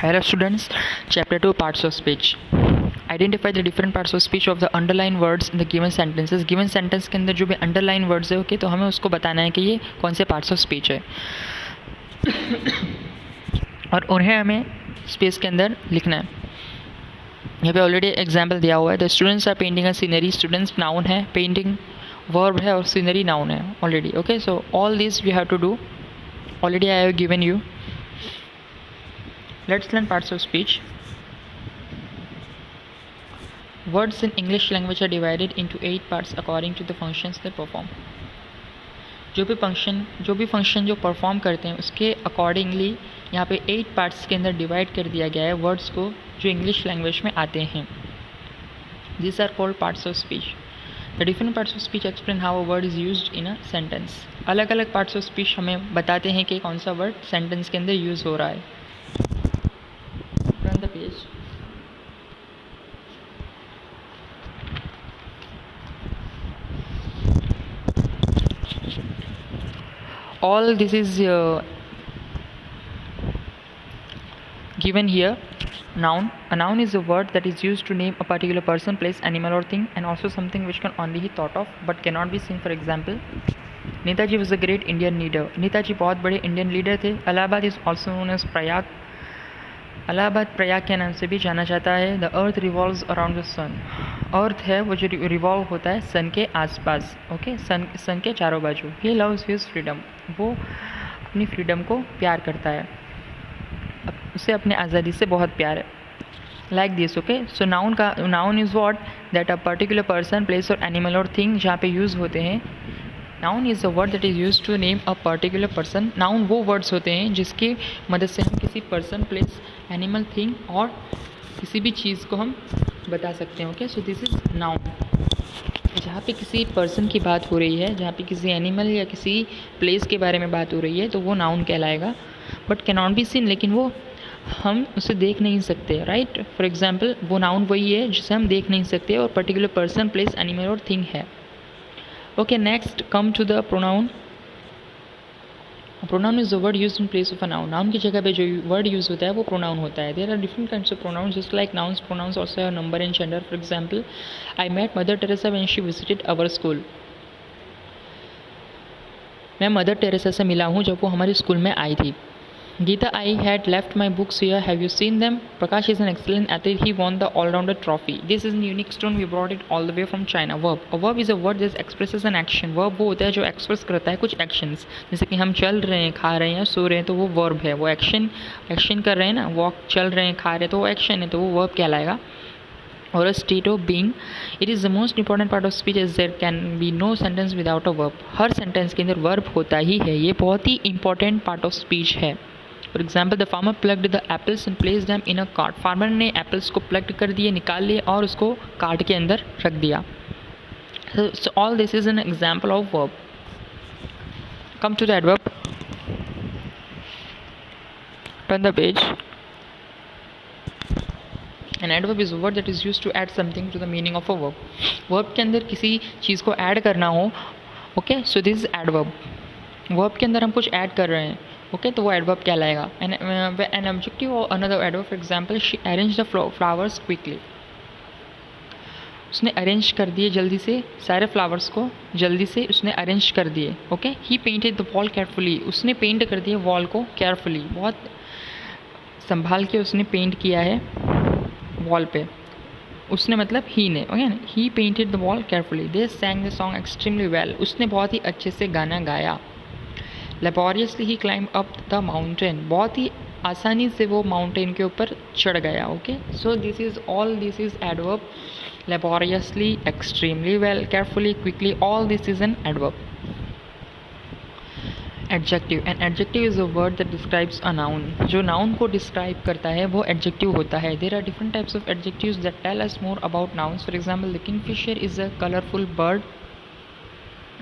Hello students, chapter 2 parts of speech. Identify the different parts of speech of the underlined words in the given sentences. Given sentence के अंदर जो भी underlined words है okay तो हमें उसको बताना है कि ये कौन से parts of speech है और उन्हें हमें स्पेस के अंदर लिखना है. यहाँ पे ऑलरेडी एग्जाम्पल दिया हुआ है. The students are painting a scenery. Students noun है, पेंटिंग वर्ब है और सीनरी नाउन है already. Okay, so all this we have to do. Already I have given you. Let's learn parts of speech. Words in English language are divided into 8 parts according to the functions they perform. जो भी function जो perform करते हैं उसके accordingly यहाँ पे 8 parts के अंदर डिवाइड कर दिया गया है वर्ड्स को जो इंग्लिश लैंग्वेज में आते हैं. These are called parts of speech. The different parts of speech explain how a word is used in a sentence. अलग अलग parts of speech हमें बताते हैं कि कौन सा वर्ड सेंटेंस के अंदर यूज़ हो रहा है. Turn the page. All this is given here. Noun. A noun is a word that is used to name a particular person, place, animal or thing, and also something which can only be thought of but cannot be seen. For example, Netaji was a great Indian leader. Netaji बहुत बड़े Indian leader थे. Allahabad is also known as Prayag. Allahabad Prayag के नाम से भी जाना जाता है. The earth revolves around the sun. Earth है वो जो रिवॉल्व होता है सन के आसपास. ओके, सन के चारों बाजू. He loves his freedom. वो अपनी फ्रीडम को प्यार करता है. उसे अपने आज़ादी से बहुत प्यार है. Like this. Okay, so noun is what that a particular person, place और एनिमल और थिंग जहाँ पे यूज़ होते हैं. Noun is a word that is use to name a particular person. Noun वो वर्ड्स होते हैं जिसकी मदद से हम किसी पर्सन, प्लेस, एनिमल, थिंग और किसी भी चीज़ को हम बता सकते हैं. Okay, so this is noun. जहाँ पे किसी पर्सन की बात हो रही है, जहाँ पे किसी एनिमल या किसी प्लेस के बारे में बात हो रही है तो वो नाउन कहलाएगा. But can not be seen, लेकिन वो हम उसे देख नहीं सकते. राइट, फॉर एग्जाम्पल वो नाउन वही है जिसे हम देख नहीं सकते और पर्टिकुलर पर्सन, प्लेस, एनिमल और थिंग है. Okay, next come to the pronoun. A pronoun is the word used in place of a noun. Noun की जगह पे जो word use होता है वो pronoun होता है. There are different kinds of pronouns just like nouns. Pronouns also have number and gender. For example, I met Mother Teresa when she visited our school. मैं मदर टेरेसा से मिला हूँ जब वो हमारे स्कूल में आई थी. Geeta, I had left my books here. Have you seen them? Prakash is an excellent athlete. He won the all-rounder trophy. This is a unique stone. We brought it all the way from China. Verb. A verb is a word that expresses an action. Verb वो होता है जो express करता है कुछ actions. जैसे कि हम चल रहे हैं, खा रहे हैं, सो रहे हैं तो वो verb है. वो action कर रहे हैं ना, walk चल रहे हैं, खा रहे हैं तो वो action है तो वो verb कहलाएगा. और a state of being. It is the most important part of speech as there can be no sentence without a verb. Her sentence के अंदर verb होता ही है. ये बहुत ही important part of speech है. For example, the farmer plucked the apples and place them in a cart. Farmer ने apples को प्लग कर दिए, निकाल लिए और उसको कार्ट के अंदर रख दिया. So all this is an example of verb. Come to the adverb. Turn the page. An adverb is a word that is used to add something to the meaning of a verb. Verb के अंदर किसी चीज़ को add करना हो. Okay, so this is adverb. Verb के अंदर हम कुछ ऐड कर रहे हैं. ओके, तो वो एडवर्ब कहलाएगा. एन ऑब्जेक्टिव और another adverb. For example, she arrange the flowers quickly. उसने अरेंज कर दिए जल्दी से, सारे फ्लावर्स को जल्दी से उसने अरेंज कर दिए. Okay, he painted the wall carefully. उसने पेंट कर दिए वॉल को केयरफुली, बहुत संभाल के उसने पेंट किया है वॉल पे. उसने मतलब ही ने. Okay, he painted the wall carefully. They sang the song extremely well. उसने बहुत ही अच्छे से गाना गाया. Laboriously he climb up the mountain. बहुत ही आसानी से वो माउंटेन के ऊपर चढ़ गया. Okay, so this is adverb. Laboriously, extremely well, carefully, quickly, all this is an एडवर्ब. Adjective. An adjective is a word that describes a noun. जो नाउन को डिस्क्राइब करता है वो एडजेक्टिव होता है. There are different types of adjectives that tell us more about nouns. For example, the kingfisher is a colourful bird.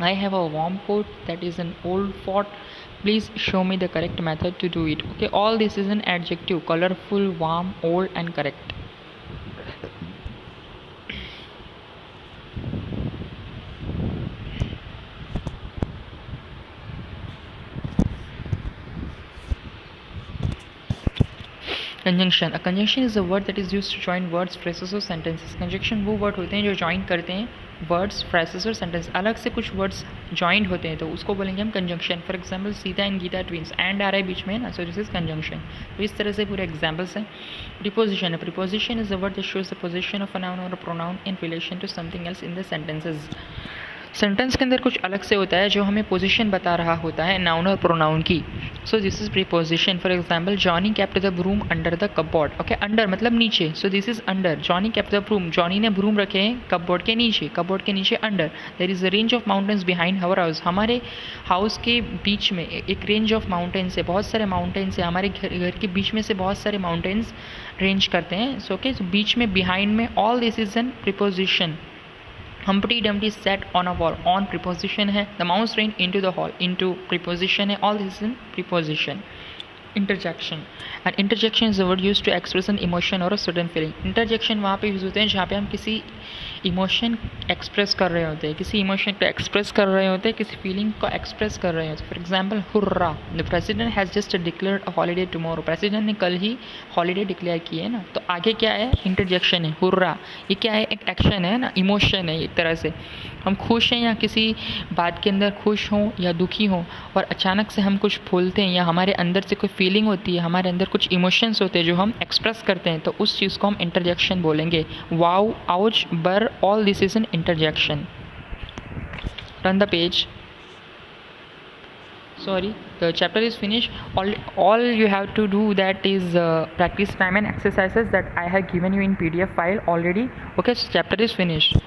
I have a warm coat. That is an old fort. Please show me the correct method to do it. Okay, all this is an adjective. Colorful, warm, old and correct. Conjunction, a conjunction is a word that is used to join words, phrases और sentences. Conjunction वो word होते हैं जो join करते हैं words, phrases और sentence. अलग से कुछ वर्ड्स जॉइंड होते हैं तो उसको बोलेंगे हम conjunction. For example Sita and Gita twins, and आ रहा है बीच में ना, सो दिस इज कंजंक्शन। तो इस तरह से पूरे एग्जाम्पल्स हैं। प्रीपोजिशन है, preposition is a word that shows the position of a noun और a pronoun in relation to something else in the sentences. Sentence के अंदर कुछ अलग से होता है जो हमें पोजीशन बता रहा होता है नाउन और प्रोनाउन की। So this is preposition. For example Johnny kept the broom under the cupboard. Okay, under मतलब नीचे, so this is under. Johnny kept the broom, Johnny ने ब्रूम रखे हैं कपबोर्ड के नीचे, कपबोर्ड के नीचे under. There is a range of mountains behind our house, हमारे हाउस के बीच में एक रेंज ऑफ माउंटेन्स है, बहुत सारे माउंटेन्स है हमारे घर के बीच में से बहुत सारे माउंटेन्स रेंज करते हैं। सो ओके, बीच में बिहाइंड में, all this is N preposition. Humpty Dumpty sat on a wall, on preposition है। The mouse ran into the hall, into preposition है। All this is in preposition. Interjection, and interjection is a word used to express an emotion or a certain feeling. Interjection वहाँ पे use होते हैं जहाँ पे हम किसी इमोशन एक्सप्रेस कर रहे होते हैं, किसी इमोशन को एक्सप्रेस कर रहे होते हैं, किसी फीलिंग को एक्सप्रेस कर रहे होते हैं। For example hurrah, the president has just declared a holiday tomorrow, president ने कल ही हॉलीडे डिक्लेयर की है ना। तो आगे क्या है, इंटरजेक्शन है, हुर्रा। ये क्या है, एक एक्शन है ना, इमोशन है एक तरह से। हम खुश हैं या किसी बात के अंदर खुश हों या दुखी हों और अचानक से हम कुछ भूलते हैं या हमारे अंदर से कोई फीलिंग होती है, हमारे अंदर कुछ इमोशंस होते हैं जो हम एक्सप्रेस करते हैं, तो उस चीज़ को हम इंटरजेक्शन बोलेंगे। वाओ, आउच, बर, all this is an interjection. Turn the page. Sorry, the chapter is finished. All you have to do that is practice time and exercises that I have given you in PDF file already. Okay, so chapter is finished.